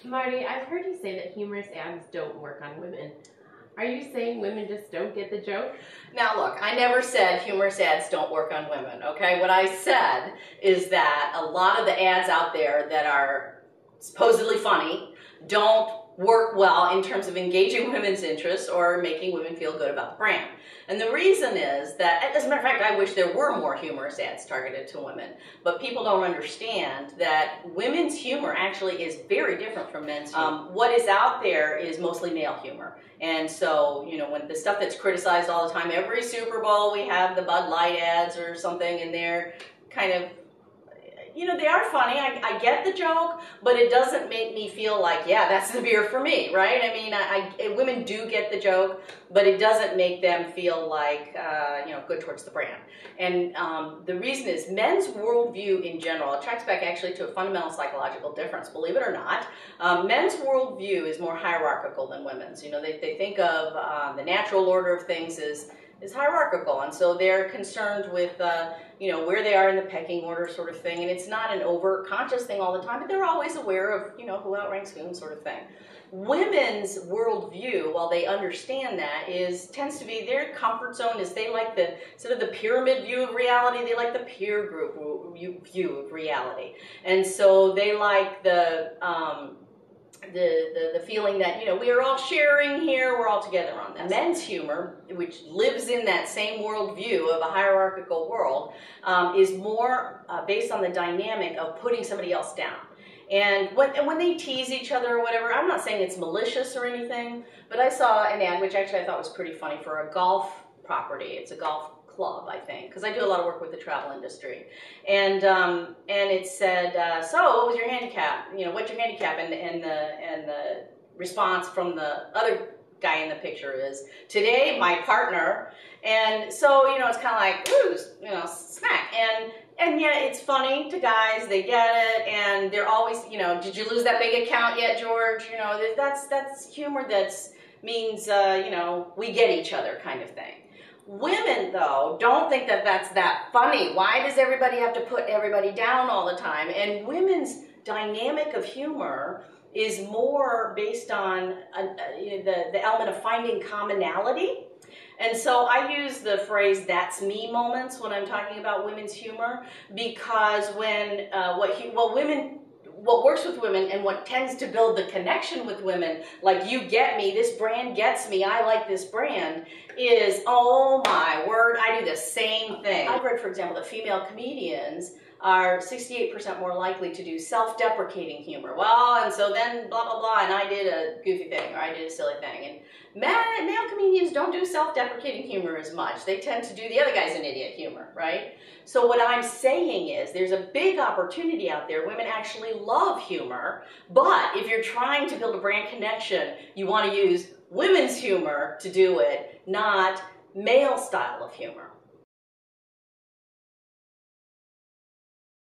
Marty, I've heard you say that humorous ads don't work on women. Are you saying women just don't get the joke? Now look, I never said humorous ads don't work on women, okay? What I said is that a lot of the ads out there that are supposedly funny don't work well in terms of engaging women's interests or making women feel good about the brand. And the reason is that, as a matter of fact, I wish there were more humorous ads targeted to women, but people don't understand that women's humor actually is very different from men's humor. What is out there is mostly male humor. And so, you know, when the stuff that's criticized all the time, every Super Bowl we have the Bud Light ads or something, and they're kind of, you know, they are funny. I get the joke, but it doesn't make me feel like, yeah, that's the beer for me, right? I mean, women do get the joke, but it doesn't make them feel like, you know, good towards the brand. And the reason is men's worldview in general, it tracks back actually to a fundamental psychological difference, believe it or not. Men's worldview is more hierarchical than women's. You know, they think of the natural order of things is hierarchical, and so they're concerned with you know, where they are in the pecking order sort of thing, and it's not an overt conscious thing all the time, but they're always aware of, you know, who outranks whom sort of thing. Women's worldview, while they understand that, tends to be their comfort zone is they like the sort of the pyramid view of reality, they like the peer group view of reality, and so they like the feeling that, you know, we are all sharing here, we're all together on this. Men's humor, which lives in that same worldview of a hierarchical world, is more based on the dynamic of putting somebody else down. And when they tease each other or whatever, I'm not saying it's malicious or anything, but I saw an ad, which actually I thought was pretty funny, for a golf property. It's a golf club, I think, because I do a lot of work with the travel industry, and it said, so what was your handicap? You know, what's your handicap? And the response from the other guy in the picture is, today my partner. And so, you know, it's kind of like, ooh, you know, smack. And yeah, it's funny to guys, they get it, and they're always, you know, did you lose that big account yet, George? You know, that's humor that means, you know, we get each other kind of thing. Women, though, don't think that that's that funny. Why does everybody have to put everybody down all the time? And women's dynamic of humor is more based on the element of finding commonality. And so I use the phrase "that's me" moments when I'm talking about women's humor, because when what works with women and what tends to build the connection with women, like you get me, this brand gets me, I like this brand, is, oh my word, I do the same thing. I've read, for example, that female comedians are 68% more likely to do self-deprecating humor. Well, and so then blah, blah, blah, and I did a goofy thing, or I did a silly thing. And male comedians don't do self-deprecating humor as much. They tend to do the other guy's an idiot humor, right? So what I'm saying is there's a big opportunity out there. Women actually love humor, but if you're trying to build a brand connection, you want to use women's humor to do it, not male style of humor.